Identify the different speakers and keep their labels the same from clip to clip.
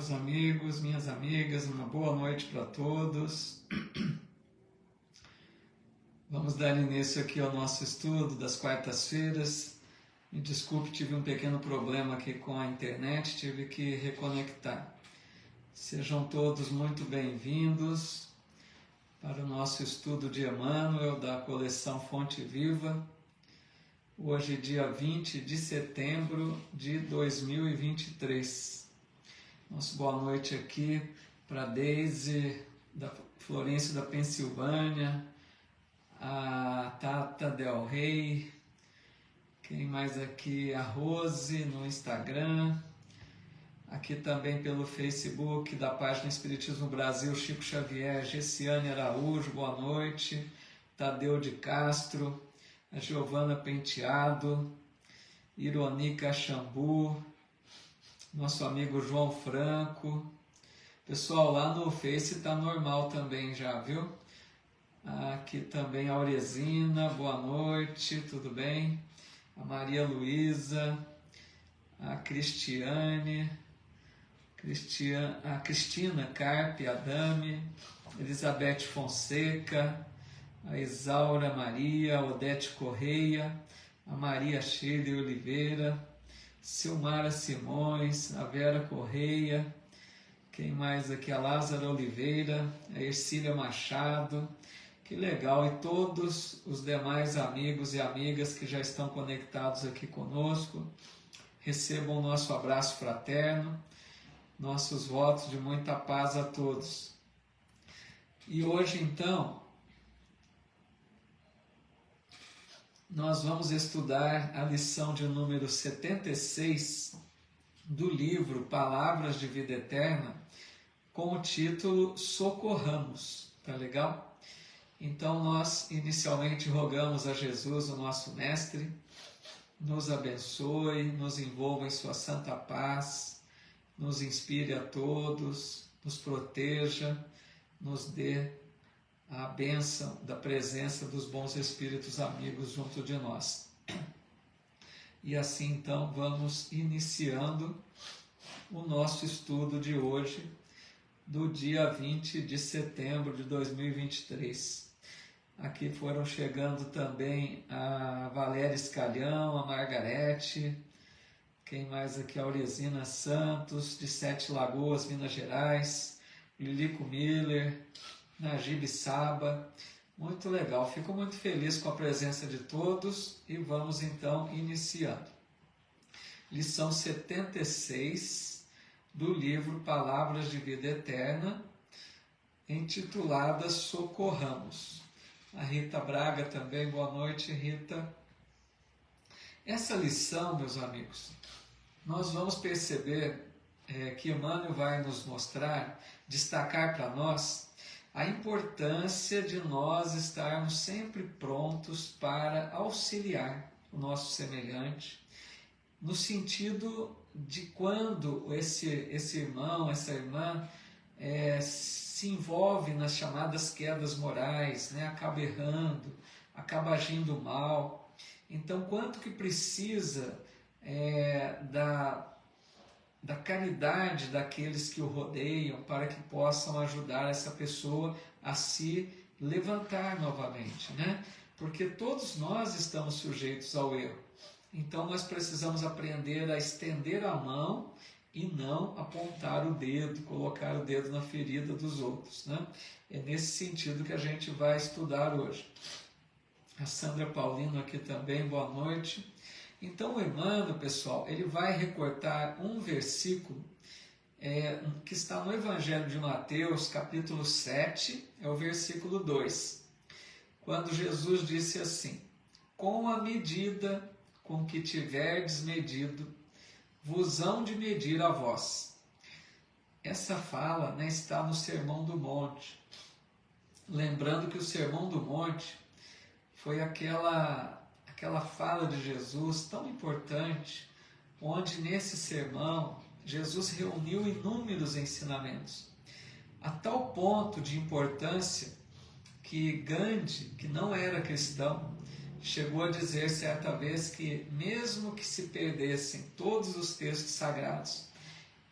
Speaker 1: meus amigos, minhas amigas, uma boa noite para todos. Vamos dar início aqui ao nosso estudo das quartas-feiras. Me desculpe, tive um pequeno problema aqui com a internet, tive que reconectar. Sejam todos muito bem-vindos para o nosso estudo de Emmanuel da coleção Fonte Viva. Hoje, dia 20 de setembro de 2023. Nossa boa noite aqui para Deise, da Florêncio da Pensilvânia, a Tata Del Rey, quem mais aqui? A Rose no Instagram, aqui também pelo Facebook da página Espiritismo Brasil, Chico Xavier, Gessiane Araújo, boa noite, Tadeu de Castro, a Giovana Penteado, Ironi Caxambu, nosso amigo João Franco. Pessoal, lá no Face está normal também já, viu? Aqui também a Auresina, boa noite, tudo bem? A Maria Luísa, a Cristiane, a Cristina Carpe, a Dami, Elizabeth Fonseca, a Isaura Maria, a Odete Correia, a Maria Sheila Oliveira, Silmara Simões, a Vera Correia, quem mais aqui? A Lázara Oliveira, a Ercília Machado, que legal, e todos os demais amigos e amigas que já estão conectados aqui conosco, recebam o nosso abraço fraterno, nossos votos de muita paz a todos. E hoje então, nós vamos estudar a lição de número 76 do livro Palavras de Vida Eterna, com o título Socorramos, tá legal? Então nós inicialmente rogamos a Jesus, o nosso Mestre, nos abençoe, nos envolva em sua santa paz, nos inspire a todos, nos proteja, nos dê a bênção da presença dos bons espíritos amigos junto de nós. E assim então vamos iniciando o nosso estudo de hoje, do dia 20 de setembro de 2023. Aqui foram chegando também a Valéria Escalhão, a Margarete, quem mais aqui? A Auresina Santos, de Sete Lagoas, Minas Gerais, Lilico Miller, Najib Saba, muito legal, fico muito feliz com a presença de todos e vamos então iniciando. Lição 76 do livro Palavras de Vida Eterna, intitulada Socorramos. A Rita Braga também, boa noite, Rita. Essa lição, meus amigos, nós vamos perceber que Emmanuel vai nos mostrar, destacar para nós, a importância de nós estarmos sempre prontos para auxiliar o nosso semelhante, no sentido de quando esse irmão, essa irmã se envolve nas chamadas quedas morais, né? Acaba errando, acaba agindo mal. Então, quanto que precisa da caridade daqueles que o rodeiam para que possam ajudar essa pessoa a se levantar novamente, né? Porque todos nós estamos sujeitos ao erro. Então nós precisamos aprender a estender a mão e não apontar o dedo, colocar o dedo na ferida dos outros, né? É nesse sentido que a gente vai estudar hoje. A Sandra Paulino aqui também, boa noite. Então o Emmanuel, pessoal, ele vai recortar um versículo que está no Evangelho de Mateus, capítulo 7, é o versículo 2, quando Jesus disse assim: com a medida com que tiverdes medido, vos hão de medir a vós. Essa fala, né, está no Sermão do Monte. Lembrando que o Sermão do Monte foi aquela fala de Jesus tão importante, onde nesse sermão Jesus reuniu inúmeros ensinamentos, a tal ponto de importância que Gandhi, que não era cristão, chegou a dizer certa vez que mesmo que se perdessem todos os textos sagrados,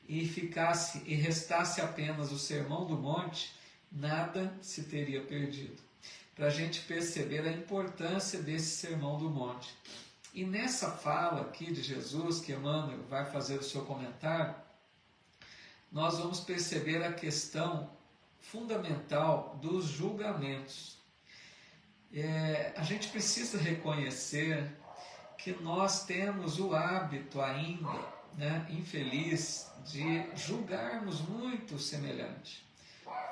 Speaker 1: e restasse apenas o Sermão do Monte, nada se teria perdido. Para a gente perceber a importância desse Sermão do Monte. E nessa fala aqui de Jesus, que Emmanuel vai fazer o seu comentário, nós vamos perceber a questão fundamental dos julgamentos. A gente precisa reconhecer que nós temos o hábito ainda, né, infeliz, de julgarmos muito o semelhante,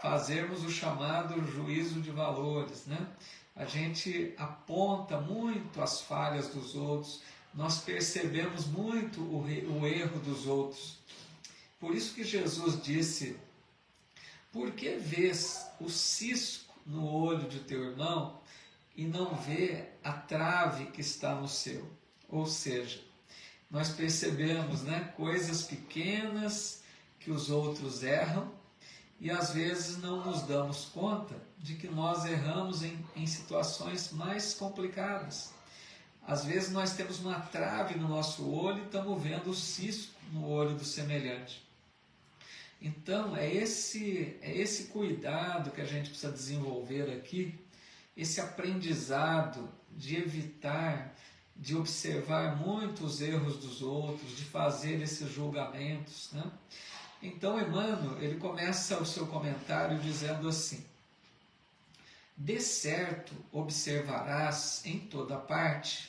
Speaker 1: fazermos o chamado juízo de valores, né? A gente aponta muito as falhas dos outros, nós percebemos muito o erro dos outros. Por isso que Jesus disse: por que vês o cisco no olho de teu irmão e não vê a trave que está no seu? Ou seja, nós percebemos, né, coisas pequenas que os outros erram e às vezes não nos damos conta de que nós erramos em situações mais complicadas. Às vezes nós temos uma trave no nosso olho e estamos vendo o cisco no olho do semelhante. Então, é esse cuidado que a gente precisa desenvolver aqui, esse aprendizado de evitar, de observar muito os erros dos outros, de fazer esses julgamentos, né? Então, Emmanuel, ele começa o seu comentário dizendo assim: de certo observarás em toda parte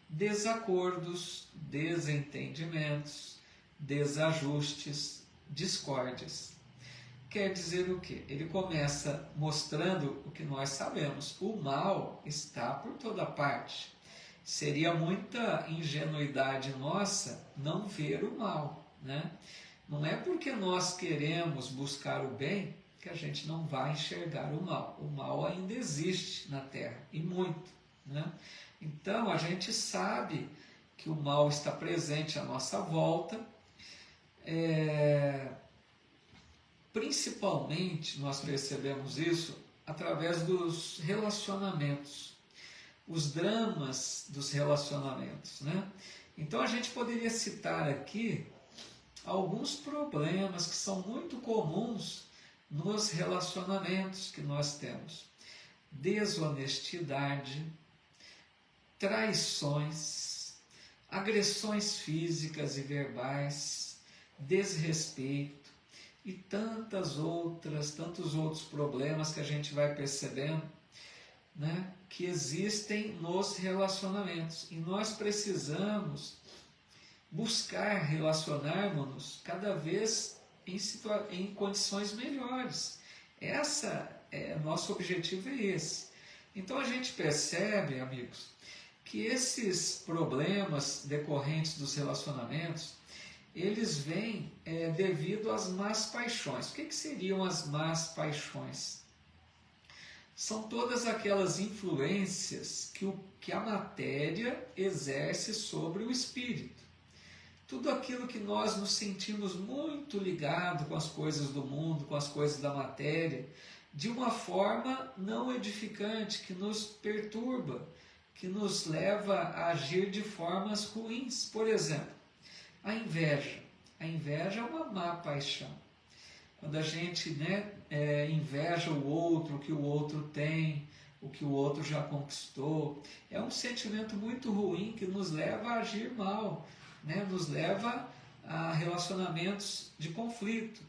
Speaker 1: desacordos, desentendimentos, desajustes, discórdias. Quer dizer o quê? Ele começa mostrando o que nós sabemos: o mal está por toda parte. Seria muita ingenuidade nossa não ver o mal, né? Não é porque nós queremos buscar o bem que a gente não vai enxergar o mal. O mal ainda existe na Terra, e muito, né? Então, a gente sabe que o mal está presente à nossa volta. Principalmente, nós percebemos isso através dos relacionamentos, os dramas dos relacionamentos, né? Então, a gente poderia citar aqui alguns problemas que são muito comuns nos relacionamentos que nós temos: desonestidade, traições, agressões físicas e verbais, desrespeito e tantos outros problemas que a gente vai percebendo, né, que existem nos relacionamentos. E nós precisamos buscar relacionarmos-nos cada vez em condições melhores. Nosso objetivo é esse. Então a gente percebe, amigos, que esses problemas decorrentes dos relacionamentos, eles vêm devido às más paixões. O que seriam as más paixões? São todas aquelas influências que a matéria exerce sobre o espírito. Tudo aquilo que nós nos sentimos muito ligados com as coisas do mundo, com as coisas da matéria, de uma forma não edificante, que nos perturba, que nos leva a agir de formas ruins. Por exemplo, a inveja. A inveja é uma má paixão. Quando a gente inveja o outro, o que o outro tem, o que o outro já conquistou, é um sentimento muito ruim que nos leva a agir mal, né? Nos leva a relacionamentos de conflito.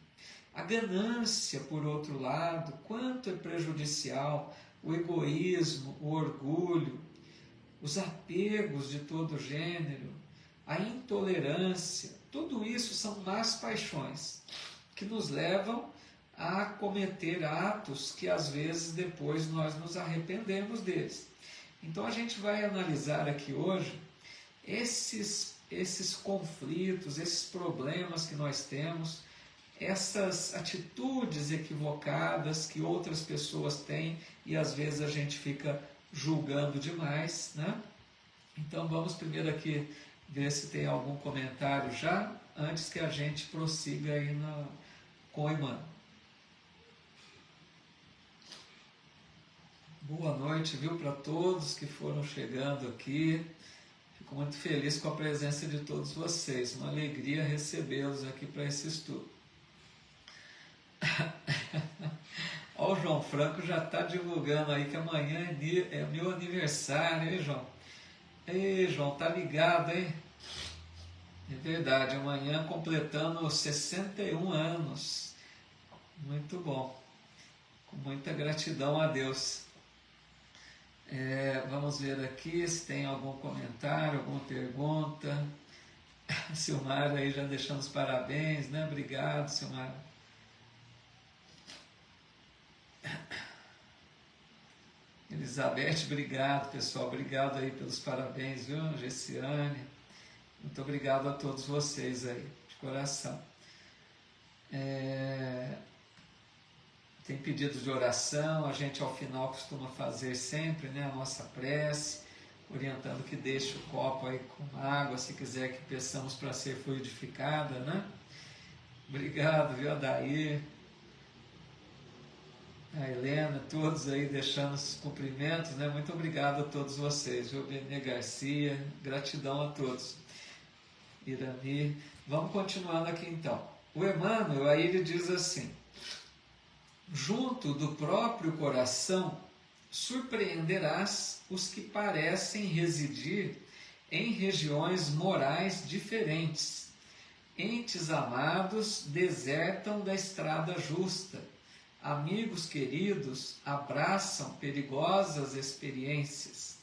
Speaker 1: A ganância, por outro lado, quanto é prejudicial, o egoísmo, o orgulho, os apegos de todo gênero, a intolerância, tudo isso são más paixões que nos levam a cometer atos que às vezes depois nós nos arrependemos deles. Então a gente vai analisar aqui hoje esses conflitos, esses problemas que nós temos, essas atitudes equivocadas que outras pessoas têm e às vezes a gente fica julgando demais, né? Então vamos primeiro aqui ver se tem algum comentário já, antes que a gente prossiga aí com o Emmanuel. Boa noite, viu, para todos que foram chegando aqui. Fico muito feliz com a presença de todos vocês. Uma alegria recebê-los aqui para esse estudo. Ó, o João Franco já está divulgando aí que amanhã é meu aniversário, hein, João? Ei, João, tá ligado, hein? É verdade, amanhã completando 61 anos. Muito bom. Com muita gratidão a Deus. Vamos ver aqui se tem algum comentário, alguma pergunta. Silmar aí já deixando os parabéns, né? Obrigado, Silmar. Elizabeth, obrigado, pessoal. Obrigado aí pelos parabéns, viu? Gessiane. Muito obrigado a todos vocês aí, de coração. Tem pedidos de oração, a gente ao final costuma fazer sempre, né, a nossa prece, orientando que deixe o copo aí com água, se quiser que peçamos para ser fluidificada, né? Obrigado, viu, Adair, a Helena, todos aí deixando os cumprimentos, né? Muito obrigado a todos vocês, viu, Benê Garcia, gratidão a todos. Irani, vamos continuando aqui então. O Emmanuel, aí ele diz assim: junto do próprio coração surpreenderás os que parecem residir em regiões morais diferentes. Entes amados desertam da estrada justa. Amigos queridos abraçam perigosas experiências.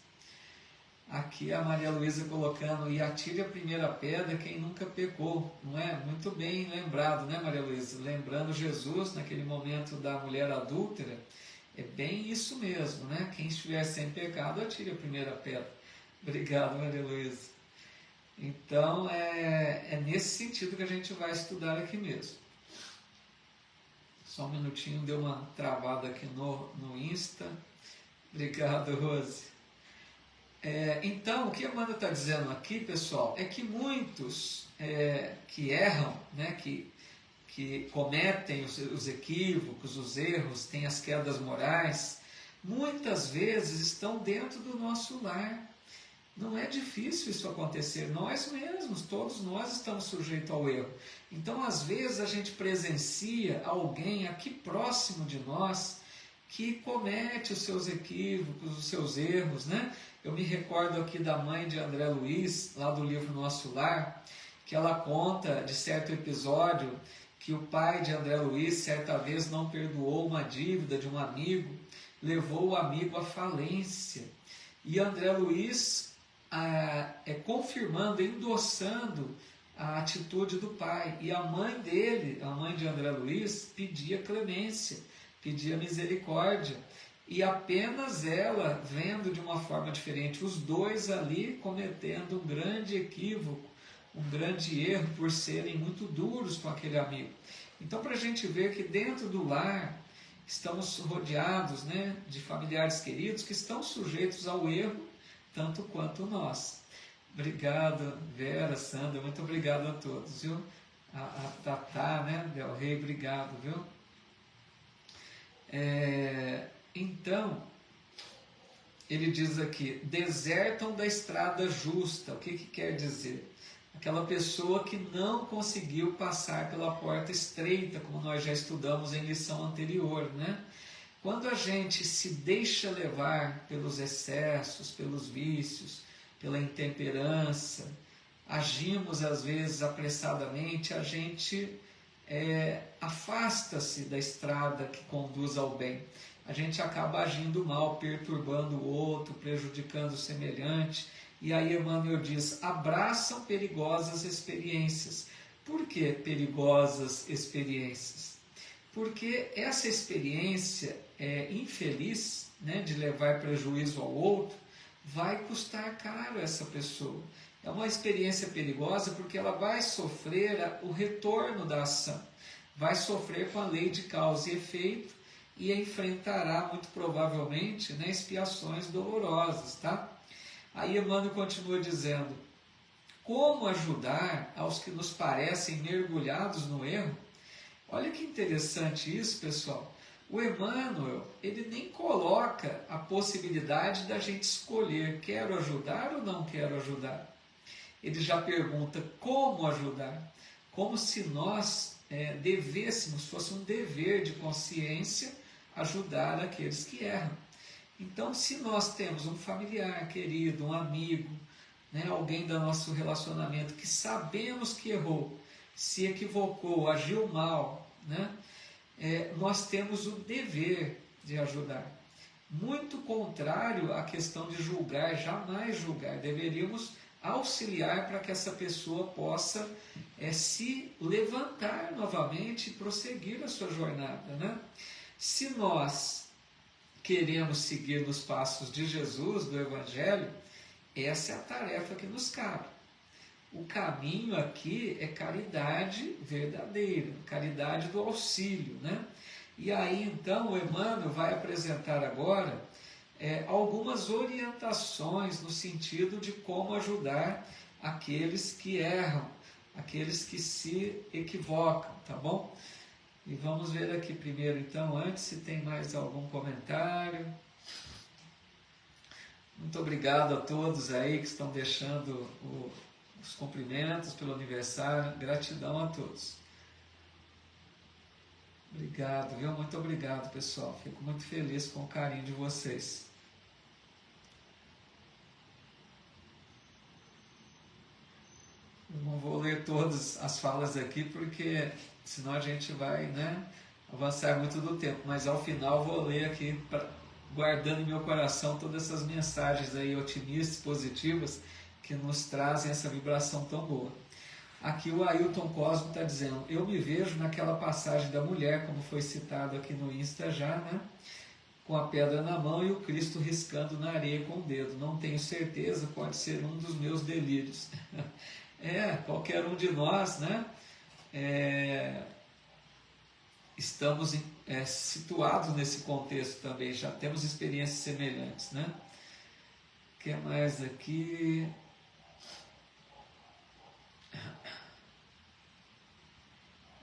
Speaker 1: Aqui a Maria Luísa colocando: e atire a primeira pedra quem nunca pecou. Não é? Muito bem lembrado, né, Maria Luísa? Lembrando Jesus naquele momento da mulher adúltera, é bem isso mesmo, né? Quem estiver sem pecado, atire a primeira pedra. Obrigado, Maria Luísa. Então, é nesse sentido que a gente vai estudar aqui mesmo. Só um minutinho, deu uma travada aqui no Insta. Obrigado, Rose. Então, o que a Amanda está dizendo aqui, pessoal, é que muitos que erram, né, que cometem os equívocos, os erros, têm as quedas morais, muitas vezes estão dentro do nosso lar. Não é difícil isso acontecer, nós mesmos, todos nós estamos sujeitos ao erro. Então, às vezes, a gente presencia alguém aqui próximo de nós que comete os seus equívocos, os seus erros, né? Eu me recordo aqui da mãe de André Luiz, lá do livro Nosso Lar, que ela conta de certo episódio que o pai de André Luiz, certa vez, não perdoou uma dívida de um amigo, levou o amigo à falência. E André Luiz confirmando, endossando a atitude do pai. E a mãe dele, a mãe de André Luiz, pedia clemência, pedia misericórdia. E apenas ela, vendo de uma forma diferente, os dois ali cometendo um grande equívoco, um grande erro por serem muito duros com aquele amigo. Então, para a gente ver que dentro do lar estamos rodeados, né, de familiares queridos que estão sujeitos ao erro, tanto quanto nós. Obrigado, Vera, Sandra, muito obrigado a todos, viu? A Tatá, né, Del Rey, obrigado, viu? Então, ele diz aqui: desertam da estrada justa. O que quer dizer? Aquela pessoa que não conseguiu passar pela porta estreita, como nós já estudamos em lição anterior, né? Quando a gente se deixa levar pelos excessos, pelos vícios, pela intemperança, agimos às vezes apressadamente, a gente afasta-se da estrada que conduz ao bem. A gente acaba agindo mal, perturbando o outro, prejudicando o semelhante. E aí Emmanuel diz: abraçam perigosas experiências. Por que perigosas experiências? Porque essa experiência infeliz, né, de levar prejuízo ao outro, vai custar caro a essa pessoa. É uma experiência perigosa porque ela vai sofrer o retorno da ação, vai sofrer com a lei de causa e efeito e enfrentará muito provavelmente, né, expiações dolorosas, tá? Aí Emmanuel continua dizendo: como ajudar aos que nos parecem mergulhados no erro? Olha que interessante isso, pessoal. O Emmanuel, ele nem coloca a possibilidade da gente escolher: quero ajudar ou não quero ajudar. ele já pergunta como ajudar, como se nós devêssemos, fosse um dever de consciência ajudar aqueles que erram. Então, se nós temos um familiar querido, um amigo, né, alguém do nosso relacionamento que sabemos que errou, se equivocou, agiu mal, né, nós temos o dever de ajudar. Muito contrário à questão de julgar, jamais julgar. Deveríamos auxiliar para que essa pessoa possa se levantar novamente e prosseguir a sua jornada, né? Se nós queremos seguir nos passos de Jesus, do Evangelho, essa é a tarefa que nos cabe. O caminho aqui é caridade verdadeira, caridade do auxílio, né? E aí então o Emmanuel vai apresentar agora algumas orientações no sentido de como ajudar aqueles que erram, aqueles que se equivocam, tá bom? E vamos ver aqui primeiro então, antes, se tem mais algum comentário. Muito obrigado a todos aí que estão deixando os cumprimentos pelo aniversário, gratidão a todos. Obrigado, viu? Muito obrigado, pessoal. Fico muito feliz com o carinho de vocês. Eu não vou ler todas as falas aqui, porque senão a gente vai, né, avançar muito do tempo. Mas ao final vou ler aqui, guardando em meu coração todas essas mensagens aí otimistas, positivas, que nos trazem essa vibração tão boa. Aqui o Ailton Cosmo está dizendo: eu me vejo naquela passagem da mulher, como foi citado aqui no Insta já, né? Com a pedra na mão e o Cristo riscando na areia com o dedo. Não tenho certeza, pode ser um dos meus delírios. Qualquer um de nós, né? Estamos situados nesse contexto também, já temos experiências semelhantes, né? O que mais aqui?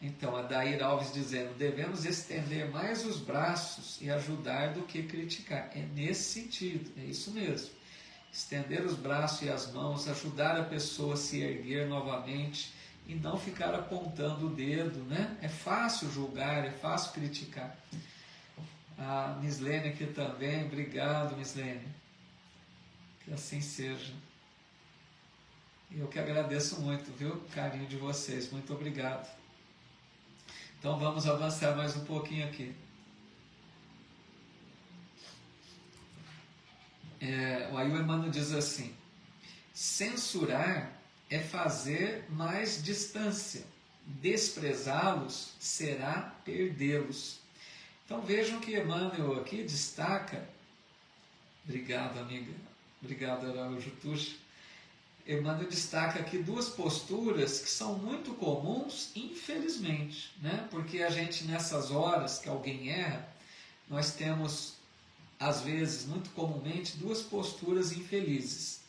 Speaker 1: Então, a Daíra Alves dizendo: devemos estender mais os braços e ajudar do que criticar. É nesse sentido, é isso mesmo. Estender os braços e as mãos, ajudar a pessoa a se erguer novamente e não ficar apontando o dedo, né? É fácil julgar, é fácil criticar. A Mislene aqui também, obrigado, Mislene. Que assim seja. Eu que agradeço muito, viu? O carinho de vocês, muito obrigado. Então vamos avançar mais um pouquinho aqui. Aí o Emmanuel diz assim: censurar é fazer mais distância, desprezá-los será perdê-los. Então vejam que Emmanuel aqui destaca, obrigado amiga, obrigado Araújo Tuxa, Emmanuel destaca aqui duas posturas que são muito comuns, infelizmente, né? Porque a gente, nessas horas que alguém erra, nós temos, às vezes, muito comumente, duas posturas infelizes: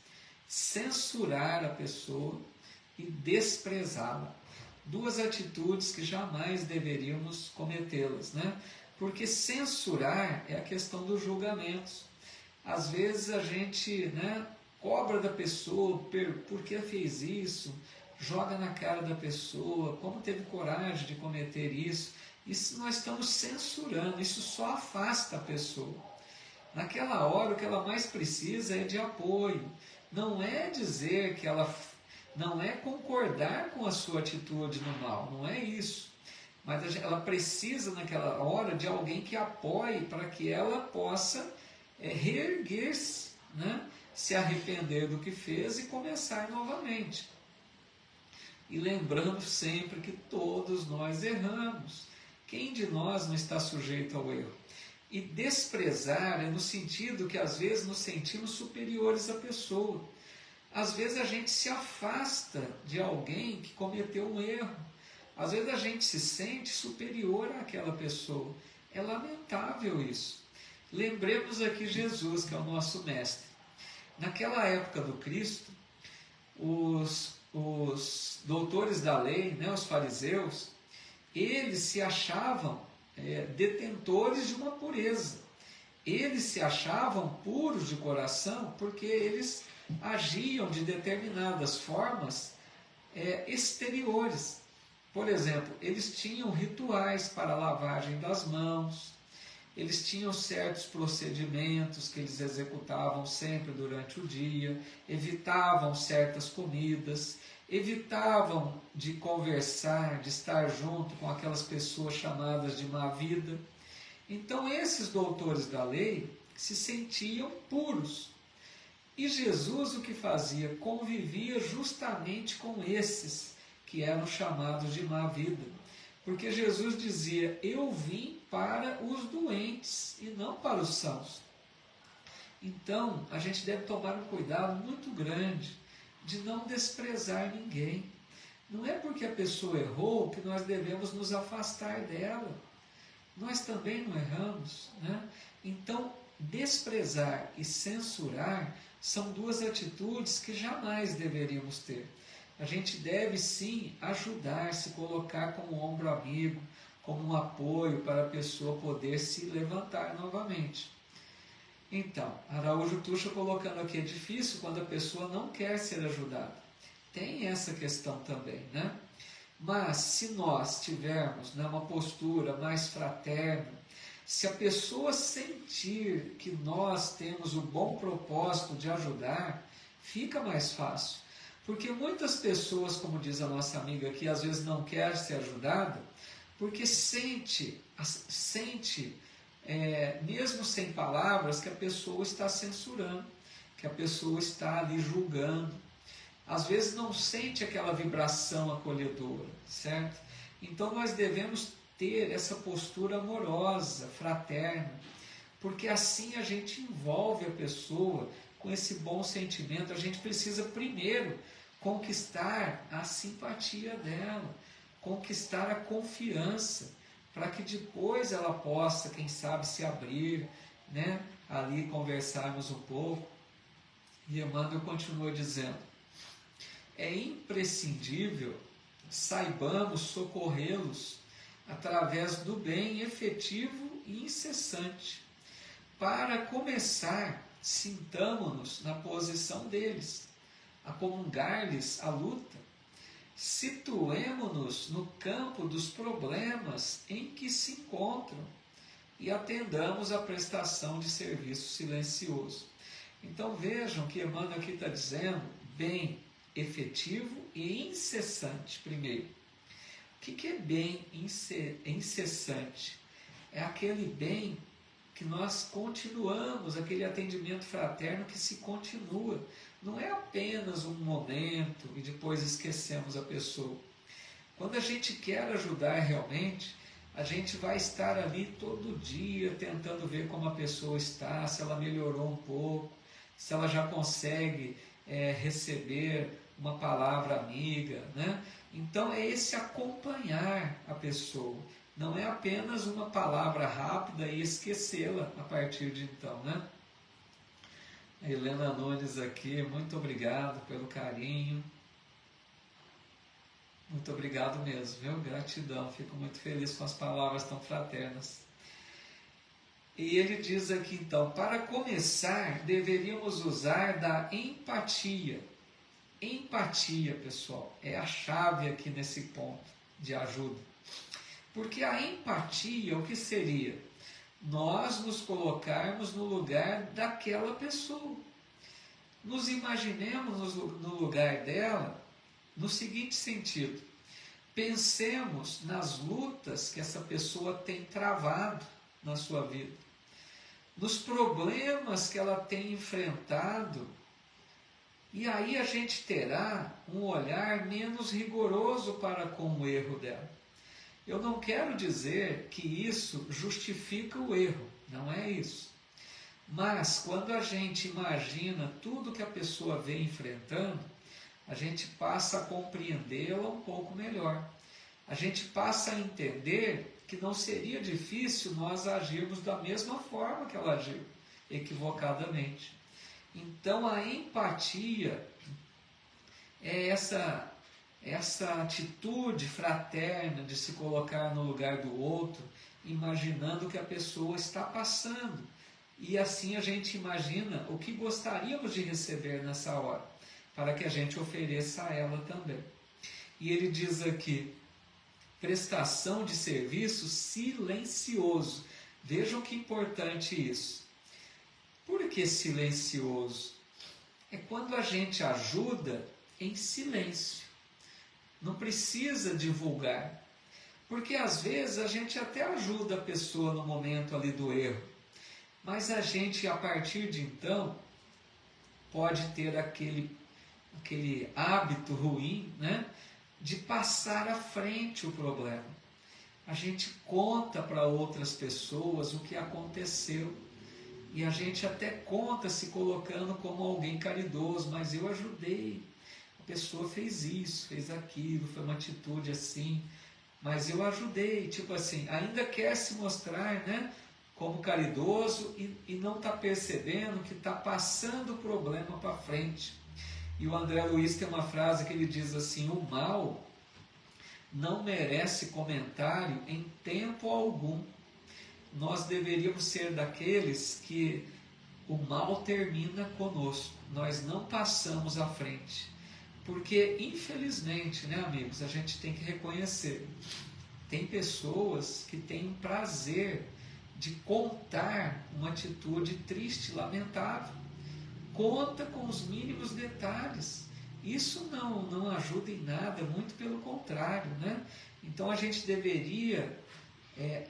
Speaker 1: censurar a pessoa e desprezá-la. Duas atitudes que jamais deveríamos cometê-las, né? Porque censurar é a questão dos julgamentos. Às vezes a gente, né, cobra da pessoa por que fez isso, joga na cara da pessoa, como teve coragem de cometer isso. Isso nós estamos censurando, isso só afasta a pessoa. Naquela hora o que ela mais precisa é de apoio, não é dizer que ela, não é concordar com a sua atitude no mal, não é isso. Mas ela precisa naquela hora de alguém que apoie para que ela possa reerguer-se, né? Se arrepender do que fez e começar novamente. E lembrando sempre que todos nós erramos. Quem de nós não está sujeito ao erro? E desprezar é no sentido que às vezes nos sentimos superiores à pessoa. Às vezes a gente se afasta de alguém que cometeu um erro. Às vezes a gente se sente superior àquela pessoa. É lamentável isso. Lembremos aqui Jesus, que é o nosso mestre. Naquela época do Cristo, os doutores da lei, né, os fariseus, eles se achavam detentores de uma pureza. Eles se achavam puros de coração porque eles agiam de determinadas formas exteriores. Por exemplo, eles tinham rituais para a lavagem das mãos, eles tinham certos procedimentos que eles executavam sempre durante o dia, evitavam certas comidas, evitavam de conversar, de estar junto com aquelas pessoas chamadas de má vida. Então esses doutores da lei se sentiam puros. E Jesus o que fazia? Convivia justamente com esses que eram chamados de má vida. Porque Jesus dizia, eu vim para os doentes e não para os sãos. Então, a gente deve tomar um cuidado muito grande de não desprezar ninguém. Não é porque a pessoa errou que nós devemos nos afastar dela. Nós também não erramos, né? Então, desprezar e censurar são duas atitudes que jamais deveríamos ter. A gente deve sim ajudar, se colocar como um ombro amigo, como um apoio para a pessoa poder se levantar novamente. Então, Araújo Tuxa colocando aqui, é difícil quando a pessoa não quer ser ajudada. Tem essa questão também, né? Mas se nós tivermos, né, uma postura mais fraterna, se a pessoa sentir que nós temos o bom propósito de ajudar, fica mais fácil. Porque muitas pessoas, como diz a nossa amiga aqui, às vezes não quer ser ajudada, porque sente mesmo sem palavras, que a pessoa está censurando, que a pessoa está ali julgando. Às vezes não sente aquela vibração acolhedora, certo? Então nós devemos ter essa postura amorosa, fraterna, porque assim a gente envolve a pessoa com esse bom sentimento. A gente precisa primeiro conquistar a simpatia dela, conquistar a confiança, para que depois ela possa, quem sabe, se abrir, né? Ali conversarmos um pouco. E Emmanuel continua dizendo, é imprescindível saibamos socorrê-los através do bem efetivo e incessante. Para começar, sintamo-nos na posição deles, acomungar-lhes a luta, situemo-nos no campo dos problemas em que se encontram e atendamos à prestação de serviço silencioso. Então vejam que Emmanuel aqui está dizendo bem efetivo e incessante primeiro. O que é bem incessante? É aquele bem que nós continuamos, aquele atendimento fraterno que se continua. Não é apenas um momento e depois esquecemos a pessoa. Quando a gente quer ajudar realmente, a gente vai estar ali todo dia tentando ver como a pessoa está, se ela melhorou um pouco, se ela já consegue receber uma palavra amiga, né? Então é esse acompanhar a pessoa, não é apenas uma palavra rápida e esquecê-la a partir de então, né? A Helena Nunes aqui, muito obrigado pelo carinho, muito obrigado mesmo, viu? Gratidão, fico muito feliz com as palavras tão fraternas. E ele diz aqui então, para começar, deveríamos usar da empatia. Empatia, pessoal, é a chave aqui nesse ponto de ajuda. Porque a empatia, o que seria? Nós nos colocarmos no lugar daquela pessoa. Nos imaginemos no lugar dela, no seguinte sentido. Pensemos nas lutas que essa pessoa tem travado na sua vida, nos problemas que ela tem enfrentado, e aí a gente terá um olhar menos rigoroso para com o erro dela. Eu não quero dizer que isso justifica o erro, não é isso. Mas quando a gente imagina tudo que a pessoa vem enfrentando, a gente passa a compreendê-la um pouco melhor. A gente passa a entender que não seria difícil nós agirmos da mesma forma que ela agiu, equivocadamente. Então a empatia é essa atitude fraterna de se colocar no lugar do outro, imaginando o que a pessoa está passando e assim a gente imagina o que gostaríamos de receber nessa hora, para que a gente ofereça a ela também. E ele diz aqui, prestação de serviço silencioso. Vejam que importante isso. Por que silencioso? É quando a gente ajuda em silêncio. Não precisa divulgar. Porque às vezes a gente até ajuda a pessoa no momento ali do erro. Mas a gente, a partir de então, pode ter aquele hábito ruim, né, de passar à frente o problema. A gente conta para outras pessoas o que aconteceu. E a gente até conta se colocando como alguém caridoso, mas eu ajudei. A pessoa fez isso, fez aquilo, foi uma atitude assim, mas eu ajudei. Tipo assim, ainda quer se mostrar, né, como caridoso e não está percebendo que está passando o problema para frente. E o André Luiz tem uma frase que ele diz assim, o mal não merece comentário em tempo algum. Nós deveríamos ser daqueles que o mal termina conosco, nós não passamos à frente. Porque, infelizmente, né, amigos, a gente tem que reconhecer, tem pessoas que têm um prazer de contar uma atitude triste, lamentável. Conta com os mínimos detalhes. Isso não ajuda em nada, muito pelo contrário, né? Então a gente deveria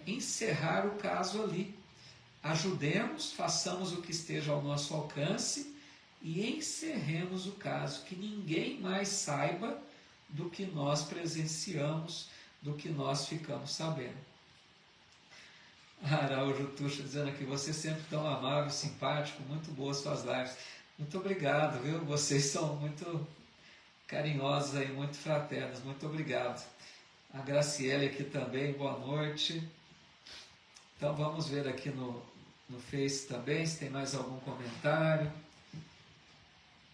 Speaker 1: encerrar o caso ali. Ajudemos, façamos o que esteja ao nosso alcance e encerremos o caso, que ninguém mais saiba do que nós presenciamos, do que nós ficamos sabendo. Araújo Tuxa dizendo aqui, você sempre tão amável, simpático, muito boas suas lives. Muito obrigado, viu? Vocês são muito carinhosos aí, muito fraternos, muito obrigado. A Graciele aqui também, boa noite. Então vamos ver aqui no Face também, se tem mais algum comentário.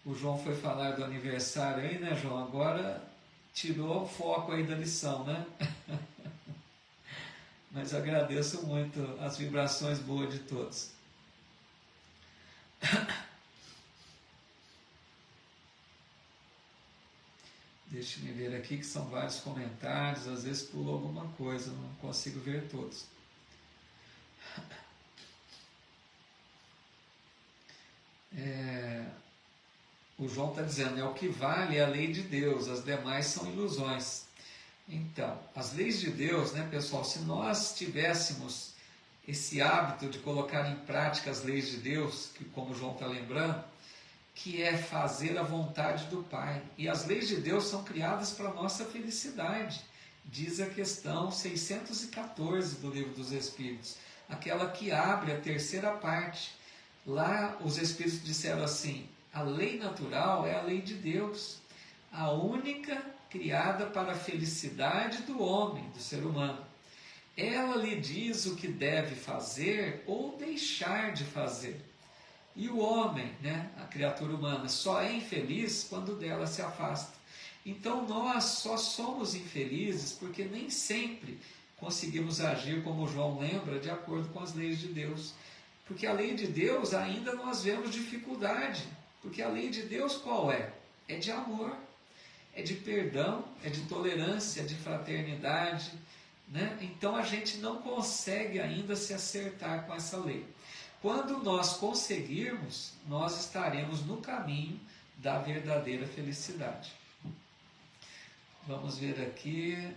Speaker 1: O João foi falar do aniversário aí, né, João? Agora tirou o foco aí da lição, né? Mas agradeço muito as vibrações boas de todos. Deixe-me ver aqui que são vários comentários, às vezes pulou alguma coisa, não consigo ver todos. O João está dizendo, o que vale é a lei de Deus, as demais são ilusões. Então, as leis de Deus, né, pessoal, se nós tivéssemos esse hábito de colocar em prática as leis de Deus, que como o João está lembrando, que é fazer a vontade do Pai. E as leis de Deus são criadas para a nossa felicidade, diz a questão 614 do Livro dos Espíritos, aquela que abre a terceira parte. Lá os Espíritos disseram assim, a lei natural é a lei de Deus, a única criada para a felicidade do homem, do ser humano. Ela lhe diz o que deve fazer ou deixar de fazer. E o homem, né, a criatura humana, só é infeliz quando dela se afasta. Então nós só somos infelizes porque nem sempre conseguimos agir, como o João lembra, de acordo com as leis de Deus. Porque a lei de Deus ainda nós vemos dificuldade. Porque a lei de Deus qual é? É de amor, é de perdão, é de tolerância, é de fraternidade, né? Então a gente não consegue ainda se acertar com essa lei. Quando nós conseguirmos, nós estaremos no caminho da verdadeira felicidade. Vamos ver aqui.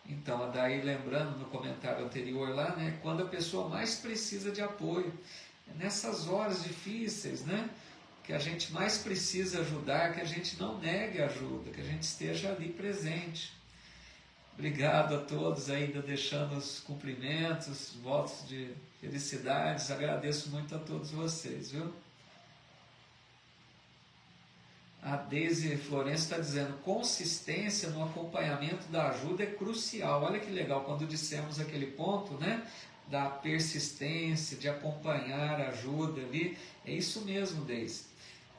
Speaker 1: Então, daí lembrando no comentário anterior lá, né, quando a pessoa mais precisa de apoio, nessas horas difíceis, né, que a gente mais precisa ajudar, que a gente não negue ajuda, que a gente esteja ali presente. Obrigado a todos ainda deixando os cumprimentos, votos de felicidades, agradeço muito a todos vocês, viu? A Deise Florencio está dizendo, consistência no acompanhamento da ajuda é crucial. Olha que legal, quando dissemos aquele ponto, né, da persistência, de acompanhar a ajuda ali, é isso mesmo, Deise.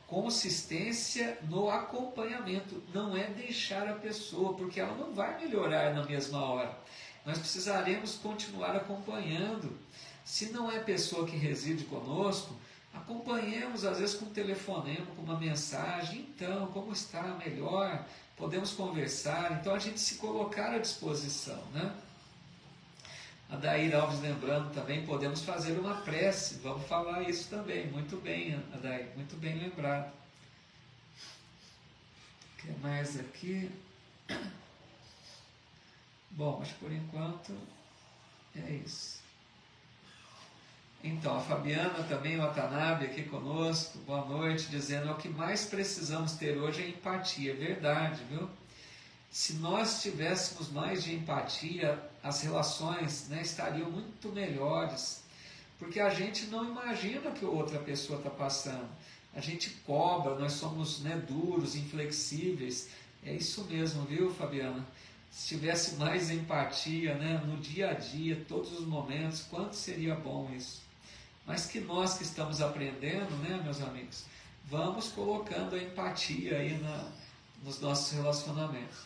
Speaker 1: Consistência no acompanhamento, não é deixar a pessoa, porque ela não vai melhorar na mesma hora. nós precisaremos continuar acompanhando. Se não é pessoa que reside conosco, acompanhemos, às vezes com um telefonema, com uma mensagem. Então, como está? Melhor? Podemos conversar. Então, a gente se colocar à disposição, né? A Daíra Alves lembrando também, podemos fazer uma prece. Vamos falar isso também. Muito bem, Adair, muito bem lembrado. O que mais aqui? Bom, acho que por enquanto é isso. Então, a Fabiana também, o Watanabe aqui conosco, boa noite, dizendo: o que mais precisamos ter hoje é empatia. Verdade, viu? Se nós tivéssemos mais de empatia, as relações, né, estariam muito melhores, porque a gente não imagina o que outra pessoa está passando. A gente cobra, nós somos, né, duros, inflexíveis. É isso mesmo, viu, Fabiana? Se tivesse mais empatia, né, no dia a dia, todos os momentos, quanto seria bom isso. Mas que nós que estamos aprendendo, né, meus amigos, vamos colocando a empatia aí nos nossos relacionamentos.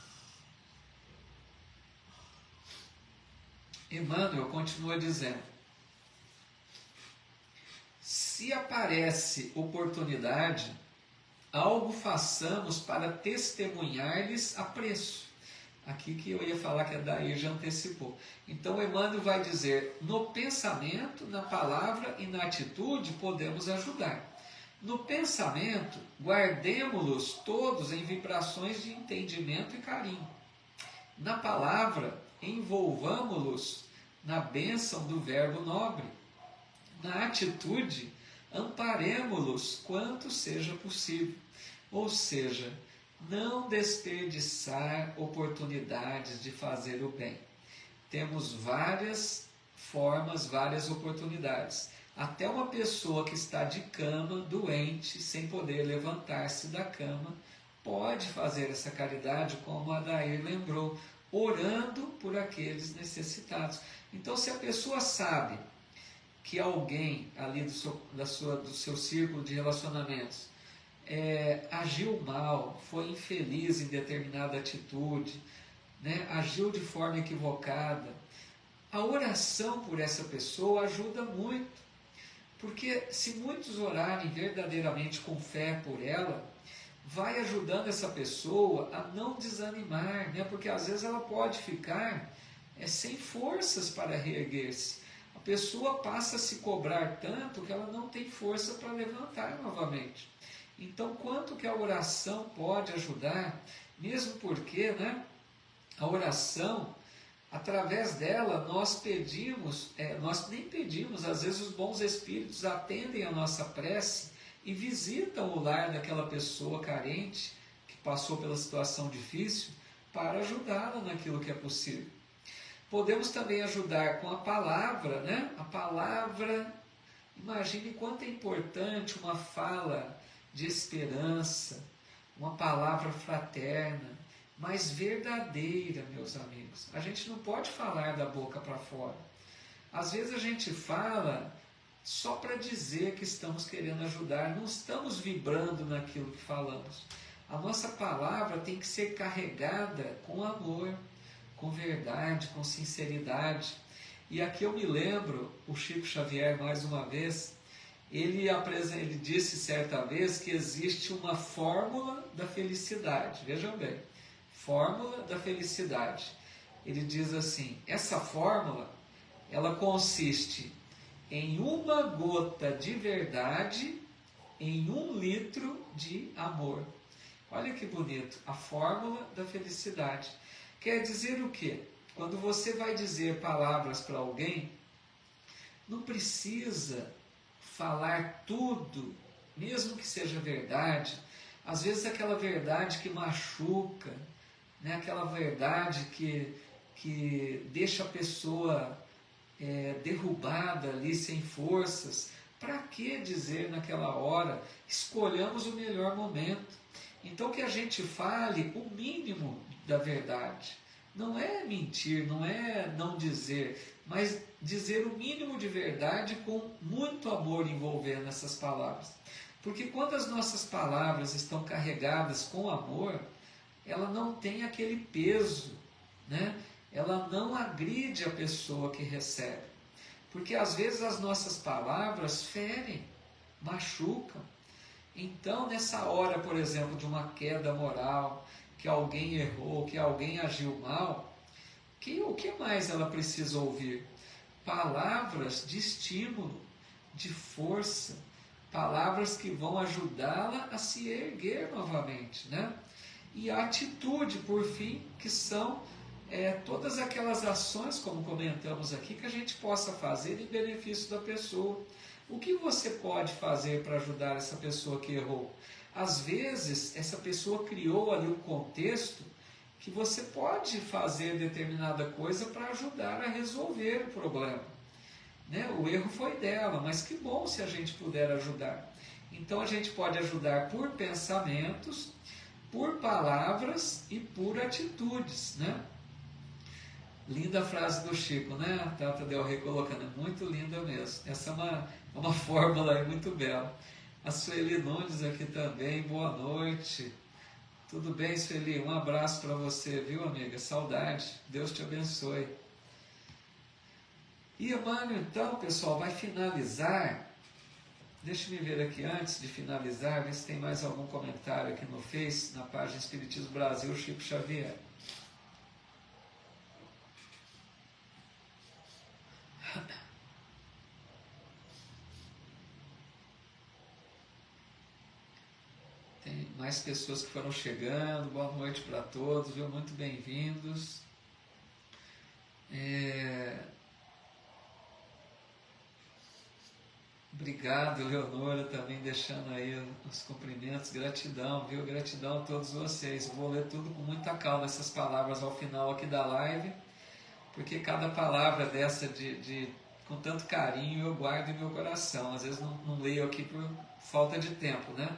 Speaker 1: Emmanuel continua dizendo: se aparece oportunidade, algo façamos para testemunhar-lhes apreço. Aqui que eu ia falar que a Daí já antecipou. Então Emmanuel vai dizer: no pensamento, na palavra e na atitude podemos ajudar. No pensamento, guardemo-los todos em vibrações de entendimento e carinho. Na palavra, envolvamo-los na bênção do verbo nobre. Na atitude, amparemo-los quanto seja possível. Ou seja, não desperdiçar oportunidades de fazer o bem. Temos várias formas, várias oportunidades. Até uma pessoa que está de cama, doente, sem poder levantar-se da cama, pode fazer essa caridade, como a Adair lembrou, orando por aqueles necessitados. Então, se a pessoa sabe que alguém ali do seu círculo de relacionamentos agiu mal, foi infeliz em determinada atitude, né, agiu de forma equivocada, a oração por essa pessoa ajuda muito, porque se muitos orarem verdadeiramente com fé por ela, vai ajudando essa pessoa a não desanimar, né, porque às vezes ela pode ficar sem forças para reerguer-se. A pessoa passa a se cobrar tanto que ela não tem força para levantar novamente. Então, quanto que a oração pode ajudar, mesmo porque, né, a oração, através dela, nós nem pedimos, às vezes os bons espíritos atendem a nossa prece e visitam o lar daquela pessoa carente, que passou pela situação difícil, para ajudá-la naquilo que é possível. Podemos também ajudar com a palavra, né? A palavra, imagine quanto é importante uma fala de esperança, uma palavra fraterna, mas verdadeira, meus amigos. A gente não pode falar da boca para fora. Às vezes a gente fala só para dizer que estamos querendo ajudar, não estamos vibrando naquilo que falamos. A nossa palavra tem que ser carregada com amor, com verdade, com sinceridade. E aqui eu me lembro, o Chico Xavier, mais uma vez, ele disse certa vez que existe uma fórmula da felicidade. Vejam bem, fórmula da felicidade. Ele diz assim: essa fórmula, ela consiste em uma gota de verdade em 1 litro de amor. Olha que bonito, a fórmula da felicidade. Quer dizer o quê? Quando você vai dizer palavras para alguém, não precisa falar tudo, mesmo que seja verdade. Às vezes aquela verdade que machuca, né? Aquela verdade que deixa a pessoa derrubada ali, sem forças. Para que dizer naquela hora? Escolhamos o melhor momento. Então que a gente fale o mínimo da verdade. Não é mentir, não é não dizer, mas dizer o mínimo de verdade com muito amor envolvendo essas palavras. Porque quando as nossas palavras estão carregadas com amor, ela não tem aquele peso, né, ela não agride a pessoa que recebe. Porque às vezes as nossas palavras ferem, machucam. Então, nessa hora, por exemplo, de uma queda moral, que alguém errou, que alguém agiu mal, o que mais ela precisa ouvir? Palavras de estímulo, de força, palavras que vão ajudá-la a se erguer novamente, né? E a atitude, por fim, que são todas aquelas ações, como comentamos aqui, que a gente possa fazer em benefício da pessoa. O que você pode fazer para ajudar essa pessoa que errou? Às vezes, essa pessoa criou ali um contexto que você pode fazer determinada coisa para ajudar a resolver o problema. Né? O erro foi dela, mas que bom se a gente puder ajudar. Então a gente pode ajudar por pensamentos, por palavras e por atitudes, né? Linda frase do Chico, né? A Tata Del Rey colocando, é muito linda mesmo. Essa é uma fórmula aí muito bela. A Sueli Nunes aqui também, boa noite. Tudo bem, Sueli? Um abraço para você, viu, amiga? Saudade. Deus te abençoe. E Emmanuel, então, pessoal, vai finalizar. Deixa eu ver aqui antes de finalizar, ver se tem mais algum comentário aqui no Face, na página Espiritismo Brasil, Chico Xavier. Tem mais pessoas que foram chegando. Boa noite para todos, viu? Muito bem-vindos. Obrigado, Leonora, também deixando aí os cumprimentos, gratidão, viu? Gratidão a todos vocês. Vou ler tudo com muita calma, essas palavras ao final aqui da live, porque cada palavra dessa com tanto carinho eu guardo em meu coração. Às vezes não leio aqui por falta de tempo, né?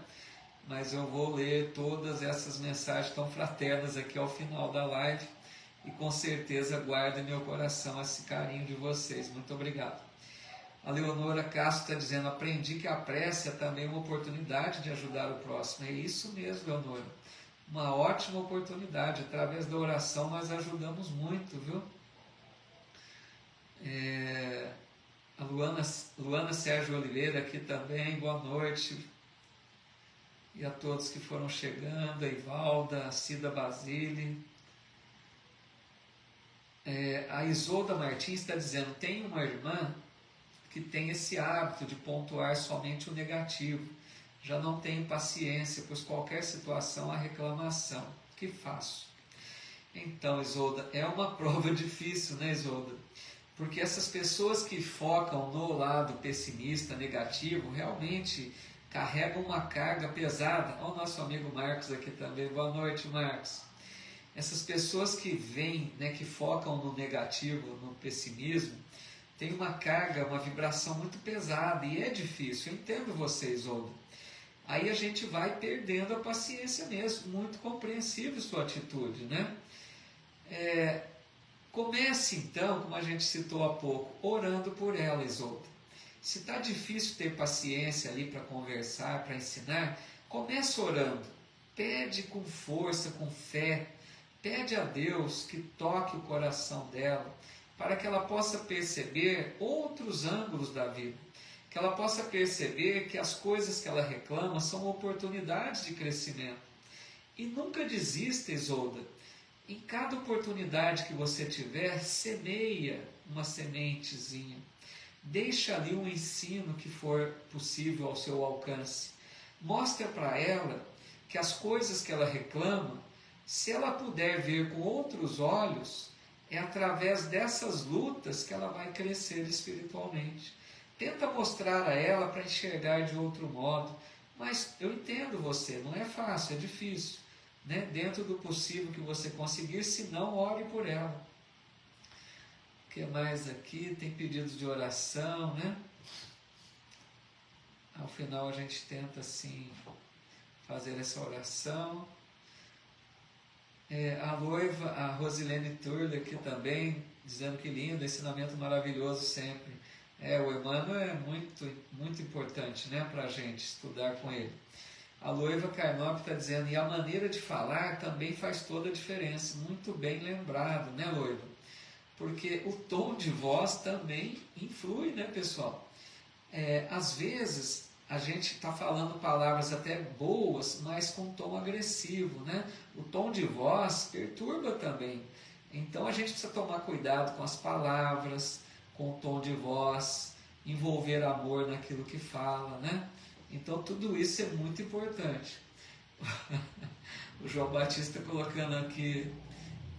Speaker 1: Mas eu vou ler todas essas mensagens tão fraternas aqui ao final da live e com certeza guardo em meu coração esse carinho de vocês. Muito obrigado. A Leonora Castro está dizendo, aprendi que a prece é também uma oportunidade de ajudar o próximo. É isso mesmo, Leonora. Uma ótima oportunidade. Através da oração nós ajudamos muito, viu? A Luana Sérgio Oliveira aqui também, boa noite. E a todos que foram chegando, a Ivalda, a Cida Basile. A Isolda Martins está dizendo, tem uma irmã que tem esse hábito de pontuar somente o negativo. Já não tenho paciência, pois qualquer situação há reclamação. O que faço? Então, Isolda, é uma prova difícil, né, Isolda? Porque essas pessoas que focam no lado pessimista, negativo, realmente carregam uma carga pesada. Olha o nosso amigo Marcos aqui também. Boa noite, Marcos. Essas pessoas que vêm, né, que focam no negativo, no pessimismo, tem uma carga, uma vibração muito pesada e é difícil. Eu entendo vocês, Olga. Aí a gente vai perdendo a paciência mesmo. Muito compreensível sua atitude, né? Comece então, como a gente citou há pouco, orando por ela, Isolda. Se está difícil ter paciência ali para conversar, para ensinar, comece orando. Pede com força, com fé. Pede a Deus que toque o coração dela, para que ela possa perceber outros ângulos da vida, que ela possa perceber que as coisas que ela reclama são oportunidades de crescimento. E nunca desista, Isolda. Em cada oportunidade que você tiver, semeia uma sementezinha. Deixa ali um ensino que for possível ao seu alcance. Mostra para ela que as coisas que ela reclama, se ela puder ver com outros olhos, é através dessas lutas que ela vai crescer espiritualmente. Tenta mostrar a ela para enxergar de outro modo. Mas eu entendo você, não é fácil, é difícil. Né? Dentro do possível que você conseguir, se não, ore por ela. O que mais aqui? Tem pedidos de oração, né? Ao final a gente tenta, assim, fazer essa oração. A noiva, a Rosilene Turle aqui também, dizendo que lindo, ensinamento maravilhoso sempre. O Emmanuel é muito, muito importante, né, para a gente estudar com ele. A Loiva Carnop está dizendo, e a maneira de falar também faz toda a diferença. Muito bem lembrado, né, Loiva? porque o tom de voz também influi, né, pessoal? Às vezes a gente está falando palavras até boas, mas com tom agressivo, né? O tom de voz perturba também. Então a gente precisa tomar cuidado com as palavras, com o tom de voz, envolver amor naquilo que fala, né? Então tudo isso é muito importante. O João Batista colocando aqui,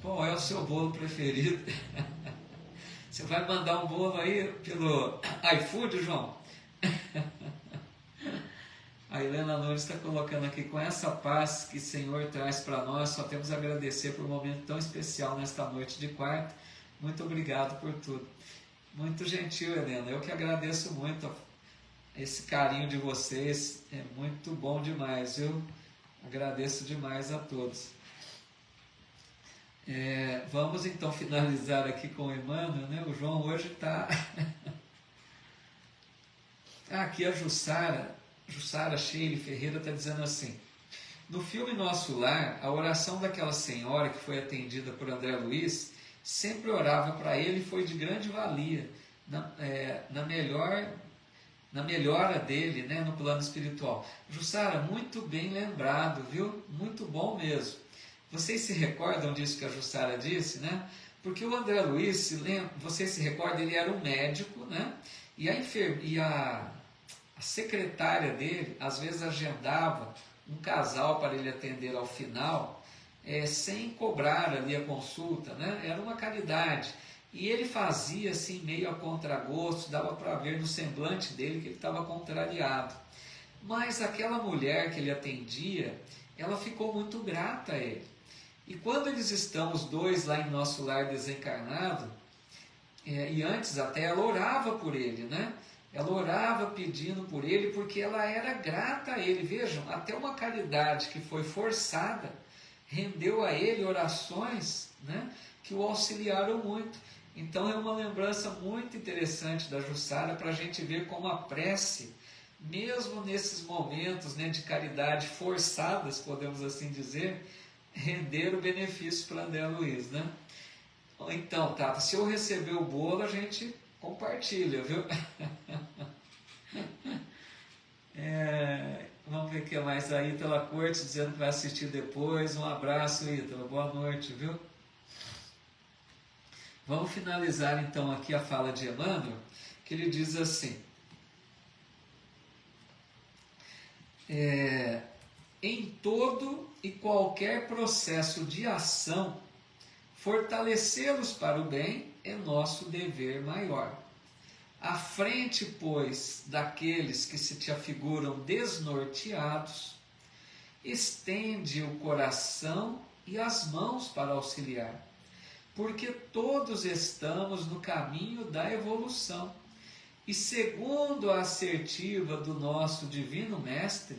Speaker 1: qual é o seu bolo preferido? Você vai mandar um bolo aí pelo iFood, João? A Helena Nunes está colocando aqui, com essa paz que o Senhor traz para nós, só temos a agradecer por um momento tão especial nesta noite de quarta. Muito obrigado por tudo. Muito gentil, Helena. Eu que agradeço muito esse carinho de vocês. É muito bom demais. Eu agradeço demais a todos. Vamos então finalizar aqui com o Emmanuel, né? O João hoje está... aqui a Jussara Sheila Ferreira está dizendo assim: no filme Nosso Lar, a oração daquela senhora que foi atendida por André Luiz sempre orava para ele e foi de grande valia na melhora dele, né, no plano espiritual. Jussara, muito bem lembrado, viu? Muito bom mesmo. Vocês se recordam disso que a Jussara disse, né? Porque o André Luiz, vocês se recordam, ele era um médico, né? E a secretária dele, às vezes, agendava um casal para ele atender ao final, sem cobrar ali a consulta, né? Era uma caridade. E ele fazia assim, meio a contragosto, dava para ver no semblante dele que ele estava contrariado. Mas aquela mulher que ele atendia, ela ficou muito grata a ele. E quando eles estão, os dois, lá em Nosso Lar desencarnado, e antes até ela orava por ele, né? Ela orava pedindo por ele, porque ela era grata a ele. Vejam, até uma caridade que foi forçada, rendeu a ele orações, né, que o auxiliaram muito. Então é uma lembrança muito interessante da Jussara, para a gente ver como a prece, mesmo nesses momentos, né, de caridade forçadas, podemos assim dizer, renderam benefício para André Luiz, né? Então, Tata, se eu receber o bolo, a gente compartilha, viu? Vamos ver o que mais. A Ítala Cortes dizendo que vai assistir depois. Um abraço, Ítala. Boa noite, viu? Vamos finalizar então aqui a fala de Emmanuel, que ele diz assim: em todo e qualquer processo de ação, fortalecê-los para o bem é nosso dever maior. À frente, pois, daqueles que se te afiguram desnorteados, estende o coração e as mãos para auxiliar, porque todos estamos no caminho da evolução, e segundo a assertiva do nosso Divino Mestre,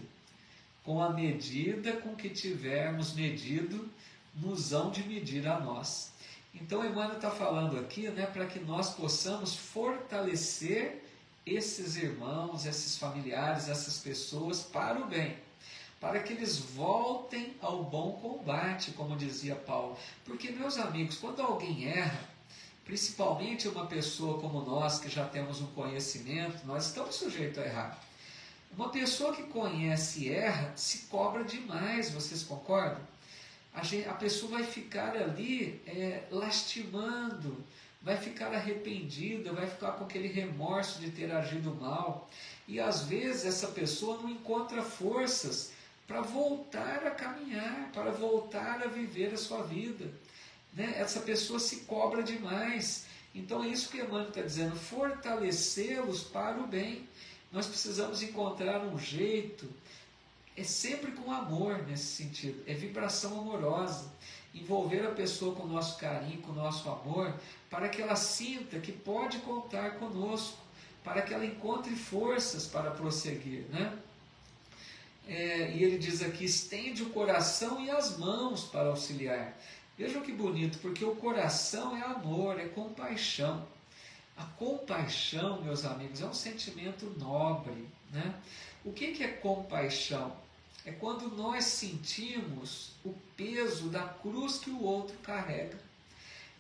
Speaker 1: com a medida com que tivermos medido, nos hão de medir a nós. Então, Emmanuel está falando aqui, né, para que nós possamos fortalecer esses irmãos, esses familiares, essas pessoas para o bem, para que eles voltem ao bom combate, como dizia Paulo. Porque, meus amigos, quando alguém erra, principalmente uma pessoa como nós, que já temos um conhecimento, nós estamos sujeitos a errar. Uma pessoa que conhece e erra, se cobra demais, vocês concordam? A pessoa vai ficar ali lastimando, vai ficar arrependida, vai ficar com aquele remorso de ter agido mal. E às vezes essa pessoa não encontra forças para voltar a caminhar, para voltar a viver a sua vida, né? Essa pessoa se cobra demais. Então é isso que Emmanuel está dizendo: fortalecê-los para o bem. Nós precisamos encontrar um jeito, sempre com amor nesse sentido, é vibração amorosa, envolver a pessoa com o nosso carinho, com o nosso amor, para que ela sinta que pode contar conosco, para que ela encontre forças para prosseguir, né? E ele diz aqui: estende o coração e as mãos para auxiliar. Vejam que bonito, porque o coração é amor, é compaixão. A compaixão, meus amigos, é um sentimento nobre, né? O que é compaixão? É quando nós sentimos o peso da cruz que o outro carrega.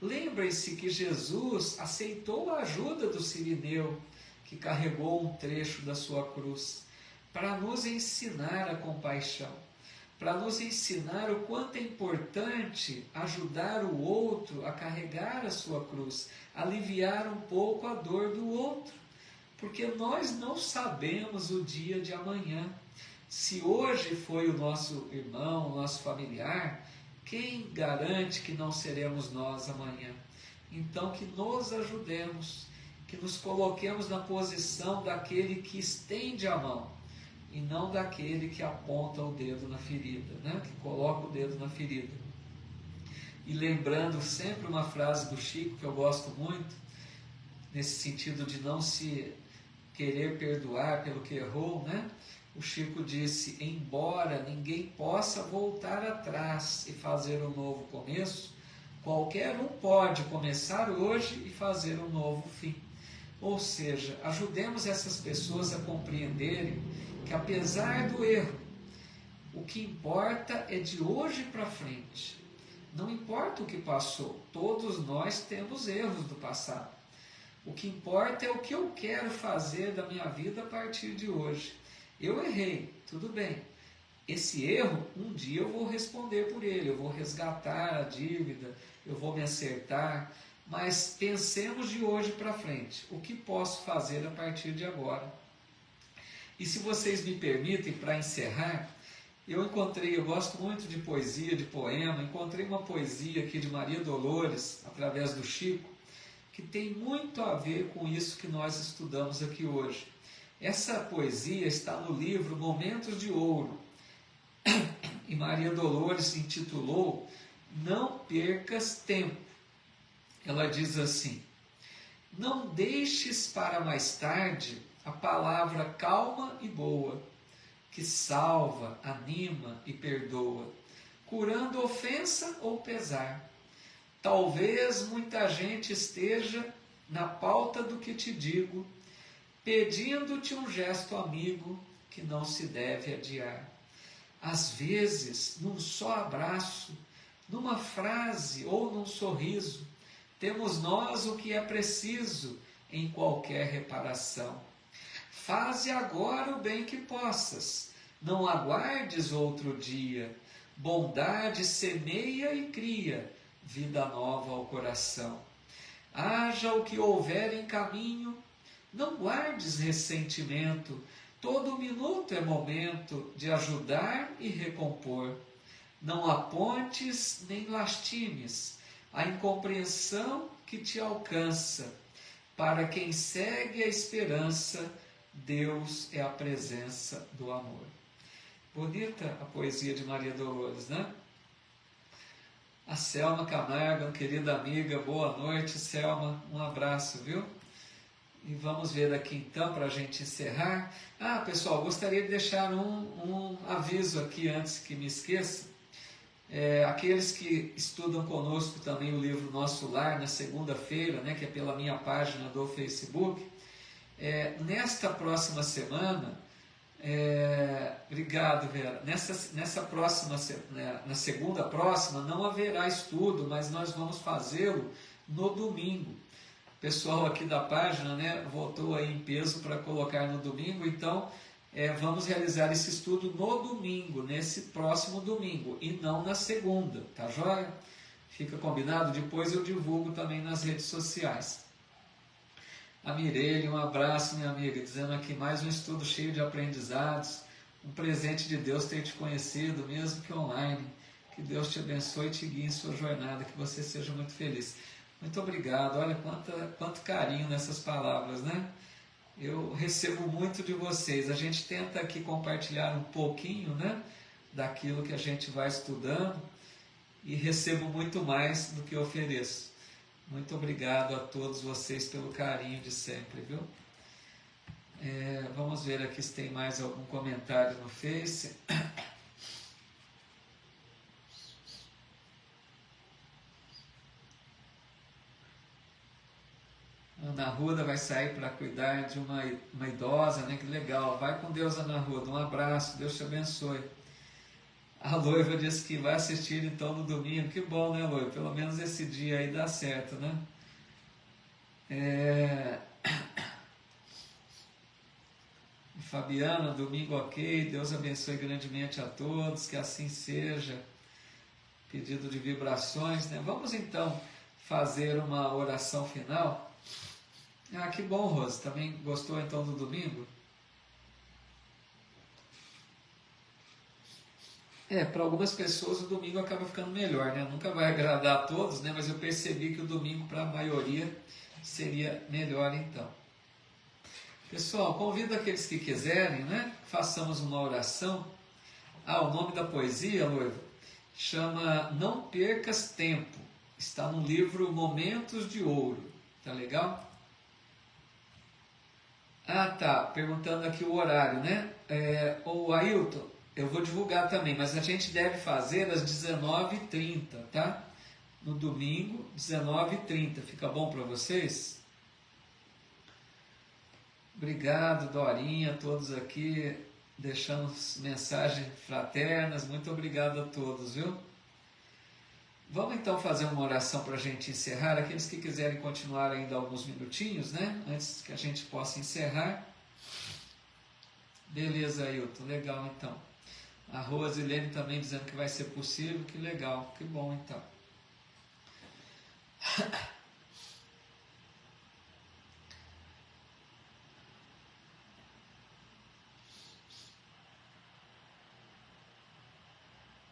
Speaker 1: Lembrem-se que Jesus aceitou a ajuda do sirineu, que carregou um trecho da sua cruz, para nos ensinar a compaixão, para nos ensinar o quanto é importante ajudar o outro a carregar a sua cruz, aliviar um pouco a dor do outro, porque nós não sabemos o dia de amanhã. Se hoje foi o nosso irmão, o nosso familiar, quem garante que não seremos nós amanhã? Então, que nos ajudemos, que nos coloquemos na posição daquele que estende a mão, e não daquele que aponta o dedo na ferida, né? Que coloca o dedo na ferida. E lembrando sempre uma frase do Chico, que eu gosto muito, nesse sentido de não se querer perdoar pelo que errou, né? O Chico disse: embora ninguém possa voltar atrás e fazer um novo começo, qualquer um pode começar hoje e fazer um novo fim. Ou seja, ajudemos essas pessoas a compreenderem que, apesar do erro, o que importa é de hoje para frente. Não importa o que passou, todos nós temos erros do passado. O que importa é o que eu quero fazer da minha vida a partir de hoje. Eu errei, tudo bem. Esse erro, um dia eu vou responder por ele, eu vou resgatar a dívida, eu vou me acertar, mas pensemos de hoje para frente. O que posso fazer a partir de agora? E se vocês me permitem, para encerrar, eu gosto muito de poesia, de poema, encontrei uma poesia aqui de Maria Dolores, através do Chico, que tem muito a ver com isso que nós estudamos aqui hoje. Essa poesia está no livro Momentos de Ouro, e Maria Dolores intitulou Não Percas Tempo. Ela diz assim: não deixes para mais tarde a palavra calma e boa, que salva, anima e perdoa, curando ofensa ou pesar. Talvez muita gente esteja na pauta do que te digo, pedindo-te um gesto amigo que não se deve adiar. Às vezes, num só abraço, numa frase ou num sorriso, temos nós o que é preciso em qualquer reparação. Faze agora o bem que possas, não aguardes outro dia. Bondade semeia e cria vida nova ao coração. Haja o que houver em caminho, não guardes ressentimento. Todo minuto é momento de ajudar e recompor. Não apontes nem lastimes a incompreensão que te alcança. Para quem segue a esperança, Deus é a presença do amor. Bonita a poesia de Maria Dolores, né? A Selma Camargo, querida amiga, boa noite, Selma, um abraço, viu? E vamos ver aqui então, para a gente encerrar. Pessoal, gostaria de deixar um aviso aqui antes que me esqueça. Aqueles que estudam conosco também o livro Nosso Lar, na segunda-feira, né, que é pela minha página do Facebook, nesta próxima semana, obrigado, Vera, nessa próxima, na segunda próxima, não haverá estudo, mas nós vamos fazê-lo no domingo. O pessoal aqui da página, né, votou aí em peso para colocar no domingo, então vamos realizar esse estudo no domingo, nesse próximo domingo, e não na segunda, tá joia? Fica combinado? Depois eu divulgo também nas redes sociais. A Mirelle, um abraço, minha amiga, dizendo aqui mais um estudo cheio de aprendizados, um presente de Deus ter te conhecido, mesmo que online. Que Deus te abençoe e te guie em sua jornada, que você seja muito feliz. Muito obrigado, olha quanto carinho nessas palavras, né? Eu recebo muito de vocês, a gente tenta aqui compartilhar um pouquinho, né, daquilo que a gente vai estudando, e recebo muito mais do que ofereço. Muito obrigado a todos vocês pelo carinho de sempre, viu? Vamos ver aqui se tem mais algum comentário no Face. Ana Ruda vai sair para cuidar de uma idosa, né? Que legal. Vai com Deus, Ana Ruda. Um abraço, Deus te abençoe. A Loiva disse que vai assistir então no domingo. Que bom, né, Loiva? Pelo menos esse dia aí dá certo, né? Fabiana, domingo ok. Deus abençoe grandemente a todos. Que assim seja. Pedido de vibrações, né? Vamos então fazer uma oração final. Ah, que bom, Rose. Também gostou então do domingo? Para algumas pessoas o domingo acaba ficando melhor, né? Nunca vai agradar a todos, né? Mas eu percebi que o domingo para a maioria seria melhor então. Pessoal, convido aqueles que quiserem, né? Façamos uma oração. O nome da poesia, Loiva, chama Não Percas Tempo. Está no livro Momentos de Ouro. Tá legal? Tá. Perguntando aqui o horário, né? O Ailton, eu vou divulgar também, mas a gente deve fazer às 19h30, tá? No domingo, 19h30. Fica bom para vocês? Obrigado, Dorinha, todos aqui deixando mensagens fraternas. Muito obrigado a todos, viu? Vamos então fazer uma oração para a gente encerrar. Aqueles que quiserem continuar ainda alguns minutinhos, né? Antes que a gente possa encerrar. Beleza, Ailton. Legal, então. A Rosilene também dizendo que vai ser possível. Que legal. Que bom, então.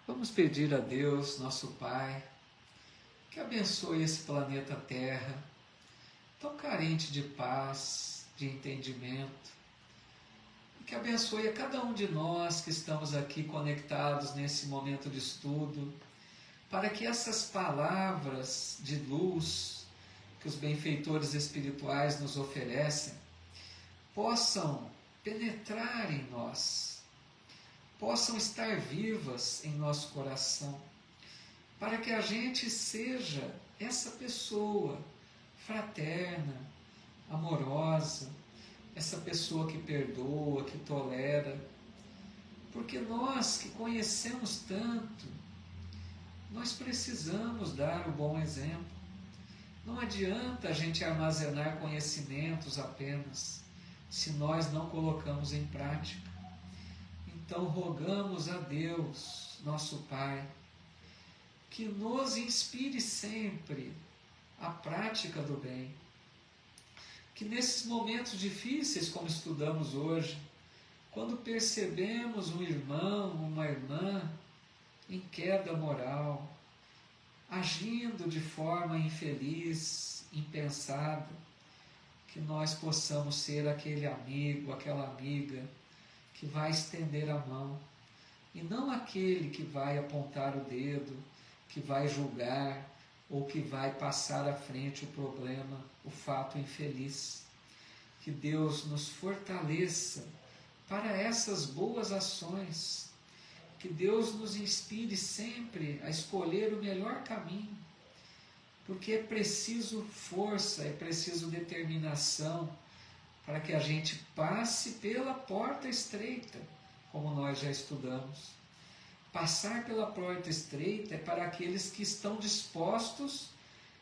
Speaker 1: Vamos pedir a Deus, nosso Pai, que abençoe esse planeta Terra, tão carente de paz, de entendimento, e que abençoe a cada um de nós que estamos aqui conectados nesse momento de estudo, para que essas palavras de luz que os benfeitores espirituais nos oferecem possam penetrar em nós, possam estar vivas em nosso coração, para que a gente seja essa pessoa fraterna, amorosa, essa pessoa que perdoa, que tolera, porque nós que conhecemos tanto, nós precisamos dar o bom exemplo. Não adianta a gente armazenar conhecimentos apenas, se nós não colocamos em prática. Então rogamos a Deus, nosso Pai, que nos inspire sempre a prática do bem. Que nesses momentos difíceis, como estudamos hoje, quando percebemos um irmão, uma irmã em queda moral, agindo de forma infeliz, impensada, que nós possamos ser aquele amigo, aquela amiga que vai estender a mão, e não aquele que vai apontar o dedo, que vai julgar, ou que vai passar à frente o problema, o fato infeliz. Que Deus nos fortaleça para essas boas ações, que Deus nos inspire sempre a escolher o melhor caminho, porque é preciso força, é preciso determinação, para que a gente passe pela porta estreita, como nós já estudamos. Passar pela porta estreita é para aqueles que estão dispostos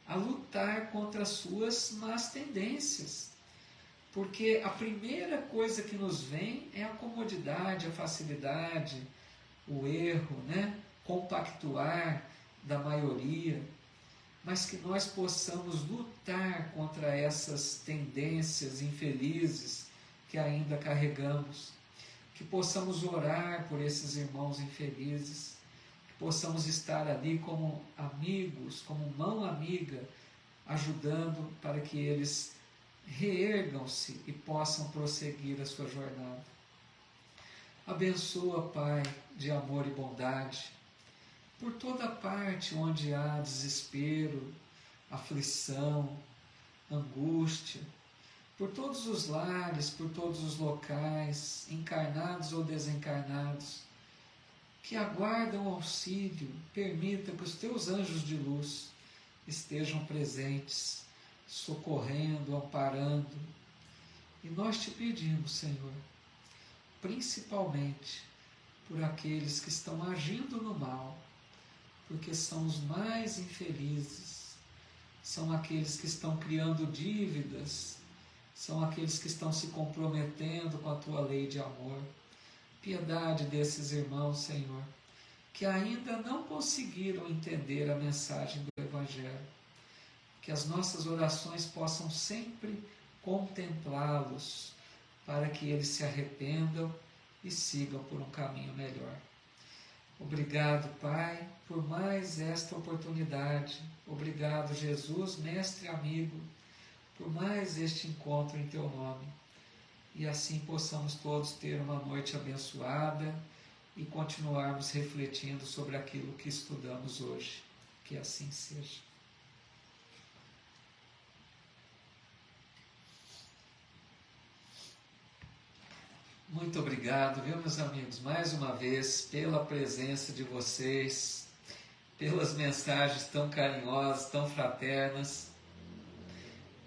Speaker 1: a lutar contra as suas más tendências. Porque a primeira coisa que nos vem é a comodidade, a facilidade, o erro, né? Compactuar da maioria. Mas que nós possamos lutar contra essas tendências infelizes que ainda carregamos. Que possamos orar por esses irmãos infelizes, que possamos estar ali como amigos, como mão amiga, ajudando para que eles reergam-se e possam prosseguir a sua jornada. Abençoa, Pai, de amor e bondade, por toda parte onde há desespero, aflição, angústia, por todos os lares, por todos os locais, encarnados ou desencarnados, que aguardam auxílio, permita que os teus anjos de luz estejam presentes, socorrendo, amparando. E nós te pedimos, Senhor, principalmente por aqueles que estão agindo no mal, porque são os mais infelizes, são aqueles que estão criando dívidas, são aqueles que estão se comprometendo com a tua lei de amor. Piedade desses irmãos, Senhor, que ainda não conseguiram entender a mensagem do Evangelho. Que as nossas orações possam sempre contemplá-los, para que eles se arrependam e sigam por um caminho melhor. Obrigado, Pai, por mais esta oportunidade. Obrigado, Jesus, mestre e amigo, por mais este encontro em Teu nome. E assim possamos todos ter uma noite abençoada e continuarmos refletindo sobre aquilo que estudamos hoje. Que assim seja. Muito obrigado, viu, meus amigos, mais uma vez, pela presença de vocês, pelas mensagens tão carinhosas, tão fraternas.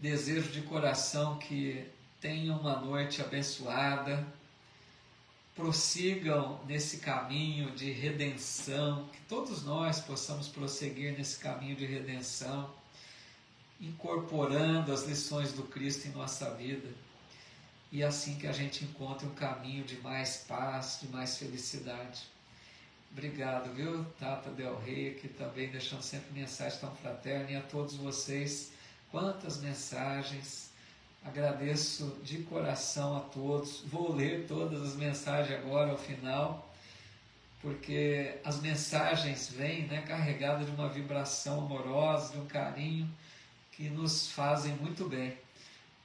Speaker 1: Desejo de coração que tenham uma noite abençoada, prossigam nesse caminho de redenção, que todos nós possamos prosseguir nesse caminho de redenção, incorporando as lições do Cristo em nossa vida. E assim que a gente encontre um caminho de mais paz, de mais felicidade. Obrigado, viu, Tata Del Rey, que também deixando sempre mensagem tão fraterna, e a todos vocês, quantas mensagens. Agradeço de coração a todos. Vou ler todas as mensagens agora ao final, porque as mensagens vêm, né, carregadas de uma vibração amorosa, de um carinho que nos fazem muito bem.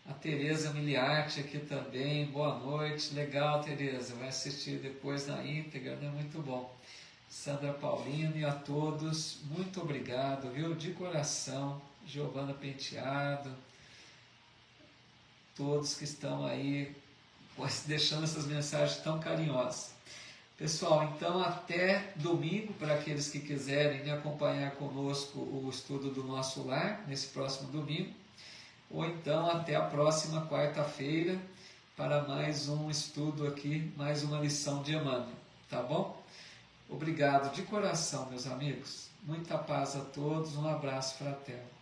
Speaker 1: A Tereza Miliarte aqui também, boa noite, legal, Tereza, vai assistir depois na íntegra, né? Muito bom. Sandra Paulino e a todos, muito obrigado, viu, de coração. Giovana Penteado, todos que estão aí deixando essas mensagens tão carinhosas. Pessoal, então até domingo, para aqueles que quiserem acompanhar conosco o estudo do Nosso Lar, nesse próximo domingo, ou então até a próxima quarta-feira, para mais um estudo aqui, mais uma lição de Emmanuel, tá bom? Obrigado de coração, meus amigos. Muita paz a todos, um abraço fraterno.